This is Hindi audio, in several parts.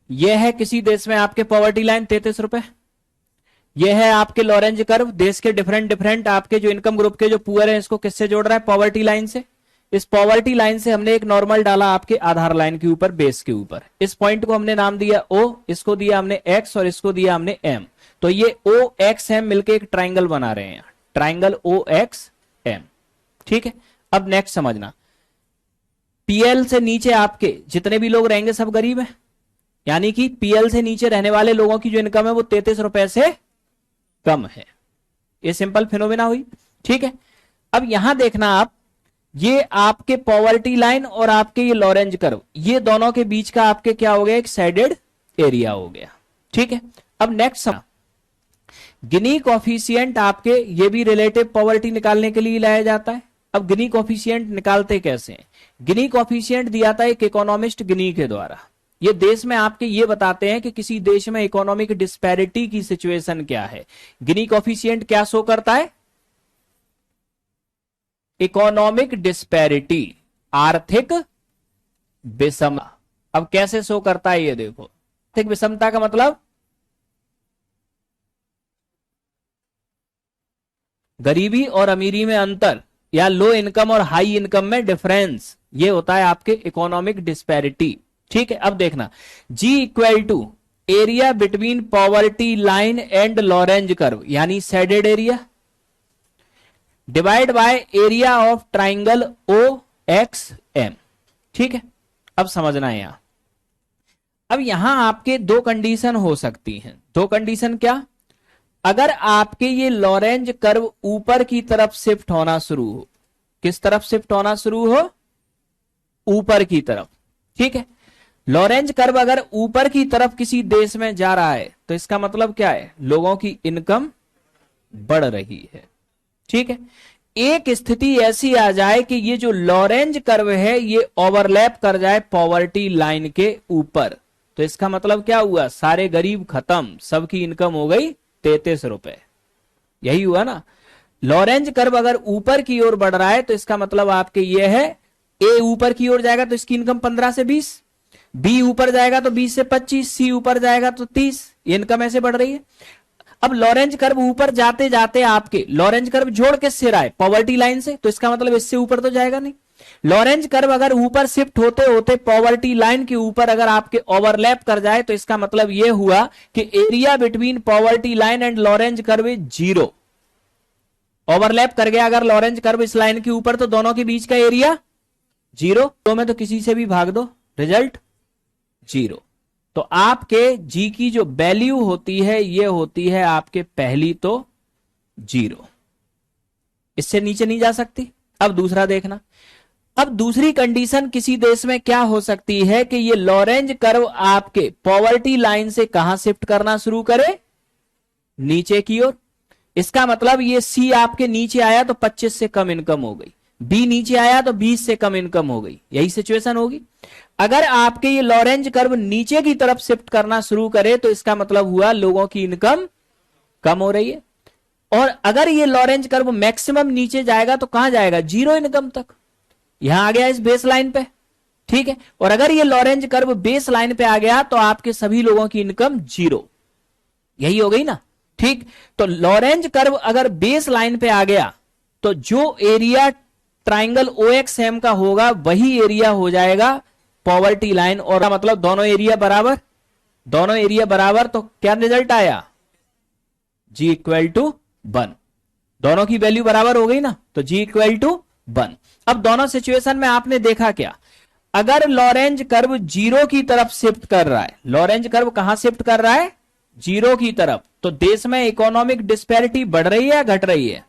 यह है किसी देश में आपके पॉवर्टी लाइन 33 रुपए। यह है आपके लॉरेंज कर्व, देश के डिफरेंट डिफरेंट आपके जो इनकम ग्रुप के जो पुअर हैं इसको किससे जोड़ रहा है, पॉवर्टी लाइन से। इस पॉवर्टी लाइन से हमने एक नॉर्मल डाला आपके आधार लाइन के ऊपर, बेस के ऊपर। इस पॉइंट को हमने नाम दिया O, इसको दिया हमने X और इसको दिया हमने M। तो ये OXM मिलके एक ट्राइंगल बना रहे हैं, ट्राइंगल OXM। ठीक है, अब नेक्स्ट समझना, PL से नीचे आपके जितने भी लोग रहेंगे सब गरीब हैं, यानी कि PL से नीचे रहने वाले लोगों की जो इनकम है वो 33 रुपए से कम है। ये सिंपल फिनोमेना हुई। ठीक है, अब यहां देखना आप, ये आपके पॉवर्टी लाइन और आपके ये लॉरेंज कर्व, ये दोनों के बीच का आपके क्या हो गया, एक शेडेड एरिया हो गया। ठीक है, अब नेक्स्ट गिनी कॉफिशिएंट आपके, ये भी रिलेटिव पॉवर्टी निकालने के लिए लाया जाता है। अब गिनी कॉफिशिएंट निकालते कैसे हैं, गिनी कॉफिशिएंट दिया था एक इकोनॉमिस्ट गिनी के द्वारा। ये देश में आपके ये बताते हैं कि किसी देश में इकोनॉमिक डिस्पैरिटी की सिचुएशन क्या है। गिनी कॉफिशिएंट क्या शो करता है, इकोनॉमिक डिस्पैरिटी, आर्थिक विषमता। अब कैसे शो करता है ये देखो, आर्थिक विषमता का मतलब गरीबी और अमीरी में अंतर, या लो इनकम और हाई इनकम में डिफरेंस, ये होता है आपके इकोनॉमिक डिस्पैरिटी। ठीक है, अब देखना, G equal to area between poverty line and Lorenz curve, यानी shaded area, divide by area of triangle OXM। ठीक है, अब समझना है यहां, अब यहां आपके दो कंडीशन हो सकती हैं। दो कंडीशन क्या, अगर आपके ये लॉरेंज कर्व ऊपर की तरफ शिफ्ट होना शुरू हो, किस तरफ शिफ्ट होना शुरू हो, ऊपर की तरफ। ठीक है, लॉरेंज कर्व अगर ऊपर की तरफ किसी देश में जा रहा है तो इसका मतलब क्या है, लोगों की इनकम बढ़ रही है। ठीक है, एक स्थिति ऐसी आ जाए कि ये जो लॉरेंज कर्व है ये ओवरलैप कर जाए पॉवर्टी लाइन के ऊपर, तो इसका मतलब क्या हुआ, सारे गरीब खत्म, सबकी इनकम हो गई 33 रुपए। यही हुआ ना, लॉरेंज कर्व अगर ऊपर की ओर बढ़ रहा है तो इसका मतलब आपके ये है, ए ऊपर की ओर जाएगा तो इसकी इनकम 15 से 20, बी ऊपर जाएगा तो 20 से 25, सी ऊपर जाएगा तो 30, ये इनकम ऐसे बढ़ रही है। अब लॉरेंज कर्व ऊपर जाते जाते आपके लॉरेंज कर्व जोड़ किससे रहा है, पॉवर्टी लाइन से, तो इसका मतलब इससे ऊपर तो जाएगा नहीं। लॉरेंज कर्व अगर ऊपर शिफ्ट होते होते पॉवर्टी लाइन के ऊपर अगर आपके ओवरलैप कर जाए तो इसका मतलब यह हुआ कि area between poverty line and Lorenz curve is 0। Overlap कर गया अगर लॉरेंज कर्व इस लाइन के ऊपर तो दोनों के बीच का एरिया 0, तो में तो किसी से भी भाग दो, रिजल्ट 0। तो आपके G की जो वैल्यू होती है ये होती है आपके पहली तो 0, इससे नीचे नहीं जा सकती। अब दूसरा देखना, अब दूसरी कंडीशन किसी देश में क्या हो सकती है कि ये लॉरेंज कर्व आपके पॉवर्टी लाइन से कहां शिफ्ट करना शुरू करे, नीचे की ओर। इसका मतलब ये C आपके नीचे आया तो 25 से कम इनकम हो गई, B नीचे आया तो 20 से कम इनकम हो गई, यही सिचुएशन होगी। अगर आपके ये लॉरेंज कर्व नीचे की तरफ शिफ्ट करना शुरू करे तो इसका मतलब हुआ लोगों की इनकम कम हो रही है। और अगर ये लॉरेंज कर्व मैक्सिमम नीचे जाएगा तो कहां जाएगा, 0 इनकम तक, यहां आ गया इस बेस लाइन पे। ठीक है, और अगर ये लॉरेंज कर्व बेस लाइन पे आ गया तो आपके सभी लोगों की इनकम 0, यही हो गई ना। ठीक, तो लॉरेंज कर्व अगर बेस लाइन पे आ गया तो जो एरिया ट्राइंगल OXM का होगा वही एरिया हो जाएगा पॉवर्टी लाइन, और मतलब दोनों एरिया बराबर, दोनों एरिया बराबर, तो क्या रिजल्ट आया, G इक्वल टू 1, दोनों की वैल्यू बराबर हो गई ना, तो G इक्वल टू 1। अब दोनों सिचुएशन में आपने देखा क्या, अगर लॉरेंज कर्व 0 की तरफ शिफ्ट कर रहा है, लॉरेंज कर्व कहां शिफ्ट कर रहा है, 0 की तरफ, तो देश में इकोनॉमिक डिस्पैरिटी बढ़ रही है या घट रही है,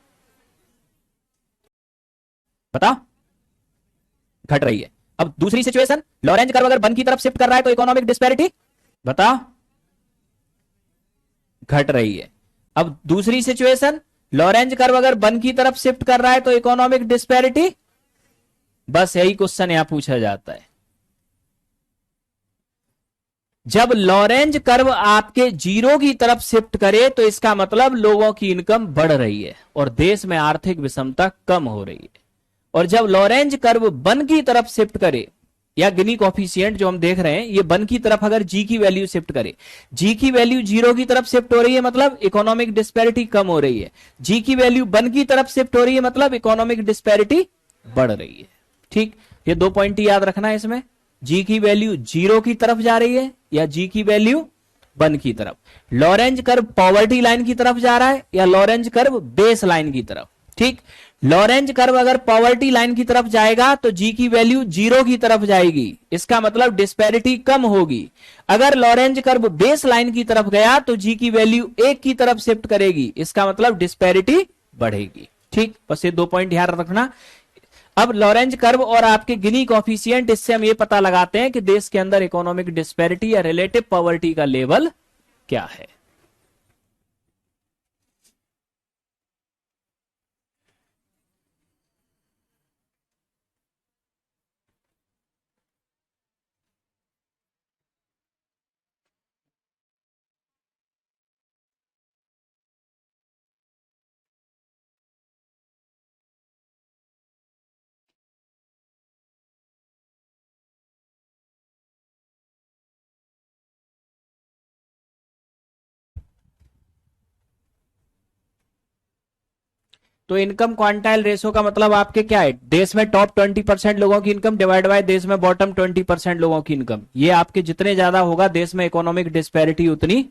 बता, घट रही है। अब दूसरी सिचुएशन, लॉरेंज कर्व अगर 1 की तरफ शिफ्ट कर रहा है तो इकोनॉमिक डिस्पैरिटी, बता, घट रही है। अब दूसरी सिचुएशन, लॉरेंज कर्व अगर 1 की तरफ शिफ्ट कर रहा है तो इकोनॉमिक डिस्पैरिटी, बस यही क्वेश्चन यहां पूछा जाता है। जब लॉरेंज कर्व आपके 0 की तरफ शिफ्ट करे तो इसका मतलब लोगों की इनकम बढ़ रही है और देश में आर्थिक विषमता कम हो रही है, और जब लॉरेंज कर्व 1 की तरफ शिफ्ट करे, या गिनी कॉफिशिएंट जो हम देख रहे हैं, ये 1 की तरफ अगर जी की वैल्यू शिफ्ट करे, जी की वैल्यू 0 की तरफ शिफ्ट हो रही है मतलब इकोनॉमिक डिस्पैरिटी कम हो रही है, जी की वैल्यू 1 की तरफ शिफ्ट हो रही है मतलब इकोनॉमिक डिस्पैरिटी बढ़ रही है। ठीक, ये 2 पॉइंट याद रखना है इसमें, जी की वैल्यू 0 की तरफ जा रही है या जी की वैल्यू 1 की तरफ। लॉरेंज कर्व पॉवर्टी लाइन की तरफ जा रहा है या लॉरेंज कर्व बेस लाइन की तरफ। ठीक, लॉरेंज कर्व अगर पॉवर्टी लाइन की तरफ जाएगा तो जी की वैल्यू 0 की तरफ जाएगी, इसका मतलब डिस्पैरिटी कम होगी। अगर लॉरेंज कर्व बेस लाइन की तरफ गया तो जी की वैल्यू 1 की तरफ शिफ्ट करेगी, इसका मतलब डिस्पैरिटी बढ़ेगी। ठीक, बस ये 2 पॉइंट ध्यान रखना। अब लॉरेंज कर्व और आपके गिनी कॉफिशिएंट, इससे हम ये पता लगाते हैं कि देश के अंदर इकोनॉमिक डिस्पैरिटी या रिलेटिव पॉवर्टी का लेवल क्या है। तो इनकम क्वांटाइल रेशो का मतलब आपके क्या है, देश में टॉप 20% लोगों की इनकम डिवाइड बाय देश में बॉटम 20% लोगों की इनकम। ये आपके जितने ज्यादा होगा देश में इकोनॉमिक डिस्पैरिटी उतनी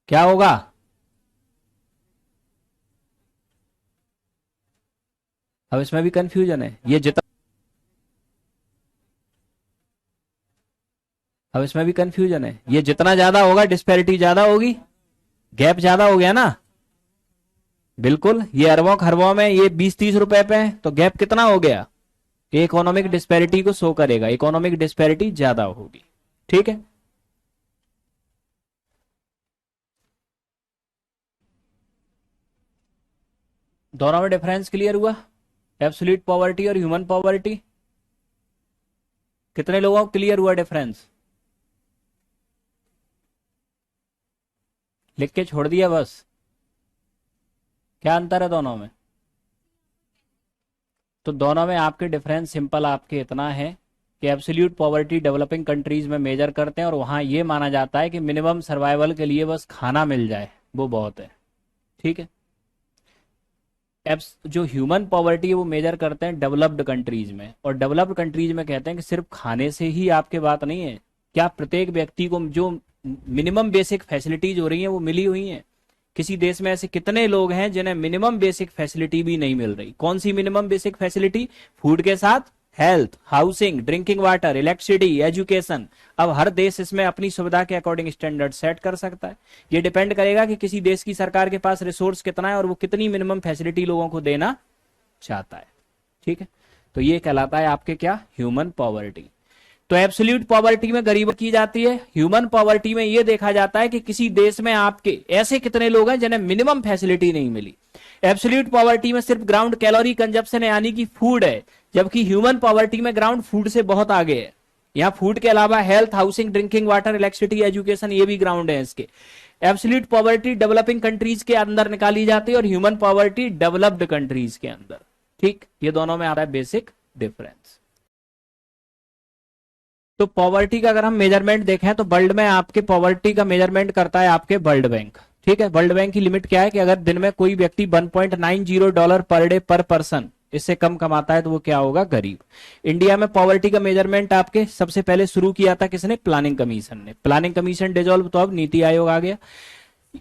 क्या होगा। अब इसमें भी कंफ्यूजन है, ये जितना, अब इसमें भी कंफ्यूजन है, ये जितना ज्यादा होगा डिस्पैरिटी ज्यादा होगी, गैप ज्यादा हो गया ना। बिल्कुल, ये अरबों खरबों में, ये 20-30 रुपए पे है तो गैप कितना हो गया, ये इकोनॉमिक डिस्पैरिटी को शो करेगा, इकोनॉमिक डिस्पैरिटी ज्यादा होगी। ठीक है, दोनों में डिफरेंस क्लियर हुआ, एब्सोल्यूट पॉवर्टी और ह्यूमन पॉवर्टी। कितने लोगों को क्लियर हुआ डिफरेंस, लिख के छोड़ दिया बस, क्या अंतर है दोनों में। तो दोनों में आपके डिफरेंस सिंपल आपके इतना है कि एब्सोल्यूट पॉवर्टी डेवलपिंग कंट्रीज में मेजर करते हैं और वहां ये माना जाता है कि मिनिमम सर्वाइवल के लिए बस खाना मिल जाए वो बहुत है। ठीक है, जो ह्यूमन पॉवर्टी है वो मेजर करते हैं डेवलप्ड कंट्रीज में, और डेवलप्ड कंट्रीज में कहते हैं कि सिर्फ खाने से ही आपके बात नहीं है, क्या प्रत्येक व्यक्ति को जो मिनिमम बेसिक फैसिलिटीज हो रही हैं वो मिली हुई हैं। किसी देश में ऐसे कितने लोग हैं जिन्हें मिनिमम बेसिक फैसिलिटी भी नहीं मिल रही। कौन सी मिनिमम बेसिक फैसिलिटी, फूड के साथ health, housing, drinking water, electricity, education. अब हर देश इसमें अपनी सुविधा के अकॉर्डिंग स्टैंडर्ड सेट कर सकता है। ये डिपेंड करेगा कि किसी देश की सरकार के पास रिसोर्स कितना है और वो कितनी मिनिमम फैसिलिटी लोगों को देना चाहता है। ठीक है, तो ये कहलाता है आपके क्या, ह्यूमन पॉवर्टी। तो एब्सोल्यूट पॉवर्टी में गरीबी की जाती है, ह्यूमन पॉवर्टी में यह देखा जाता है कि किसी देश में आपके ऐसे कितने लोग हैं जिन्हें मिनिमम फैसिलिटी नहीं मिली। एब्सोल्यूट पॉवर्टी में सिर्फ ग्राउंड कैलोरी कंजप्शन है यानी कि फूड है, जबकि ह्यूमन पॉवर्टी में ग्राउंड फूड से बहुत आगे है। यहाँ फूड के अलावा health, housing, drinking water, electricity, education ये भी ग्राउंड है इसके। एब्सोल्यूट पॉवर्टी डेवलपिंग कंट्रीज के अंदर निकाली जाती है और ह्यूमन पॉवर्टी डेवलप्ड कंट्रीज के अंदर। ठीक, ये दोनों में आता है बेसिक डिफरेंस। तो पॉवर्टी का अगर हम मेजरमेंट देखें तो वर्ल्ड में आपके पॉवर्टी का मेजरमेंट करता है आपके वर्ल्ड बैंक। ठीक है, वर्ल्ड बैंक की लिमिट क्या है कि अगर दिन में कोई व्यक्ति $1.90 पर डे पर पर्सन इससे कम कमाता है तो वो क्या होगा, गरीब। इंडिया में पॉवर्टी का मेजरमेंट आपके सबसे पहले शुरू किया था किसने, प्लानिंग कमीशन ने। प्लानिंग कमीशन डिसॉल्व तो अब नीति आयोग आ गया।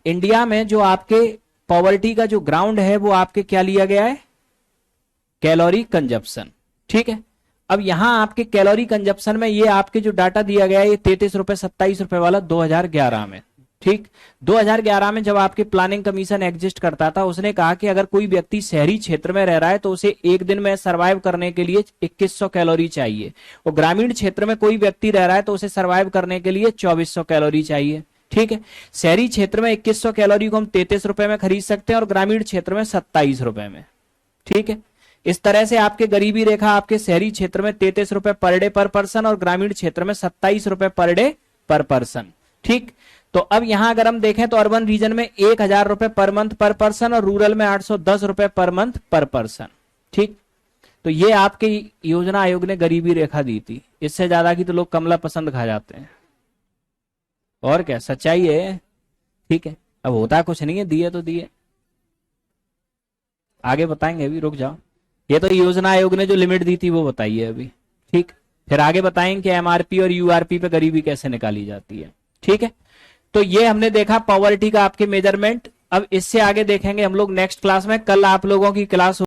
इंडिया में जो आपके पॉवर्टी का जो ग्राउंड है वो आपके क्या लिया गया है, कैलोरी कंजप्शन। ठीक है, अब यहां आपके कैलोरी कंजप्शन में ये आपके जो डाटा दिया गया है ये 33 रुपए 27 रुपए वाला 2011 में। ठीक, 2011 में जब आपके प्लानिंग कमीशन एग्जिस्ट करता था उसने कहा कि अगर कोई व्यक्ति शहरी क्षेत्र में रह रहा है तो उसे एक दिन में सरवाइव करने के लिए 2100 कैलोरी चाहिए, और ग्रामीण क्षेत्र में कोई व्यक्ति रह रहा है तो उसे सरवाइव करने के लिए 2400 कैलोरी चाहिए। ठीक है, शहरी क्षेत्र में 2100 कैलोरी को हम 33 रुपए में खरीद सकते हैं और ग्रामीण क्षेत्र में 27 रुपए में। ठीक है, इस तरह से आपके गरीबी रेखा आपके शहरी क्षेत्र में 33 रुपए पर डे पर पर्सन और ग्रामीण क्षेत्र में 27 रुपए पर डे पर पर्सन। ठीक, तो अब यहां अगर हम देखें तो अर्बन रीजन में 1000 रुपए पर मंथ पर पर्सन और रूरल में 810 रुपए पर मंथ पर पर्सन। ठीक, तो ये आपके योजना आयोग ने गरीबी रेखा दी थी, इससे ज्यादा की तो लोग कमला पसंद खा जाते हैं। और क्या, सच्चाई है। ठीक है, अब होता कुछ नहीं है, दिए तो दिए, आगे बताएंगे, अभी रुक जाओ। ये तो योजना आयोग ने जो लिमिट दी थी वो बताइए अभी। ठीक, फिर आगे बताएंगे कि एमआरपी और यूआरपी पे गरीबी कैसे निकाली जाती है। ठीक है, तो ये हमने देखा पॉवर्टी का आपके मेजरमेंट। अब इससे आगे देखेंगे हम लोग नेक्स्ट क्लास में। कल आप लोगों की क्लास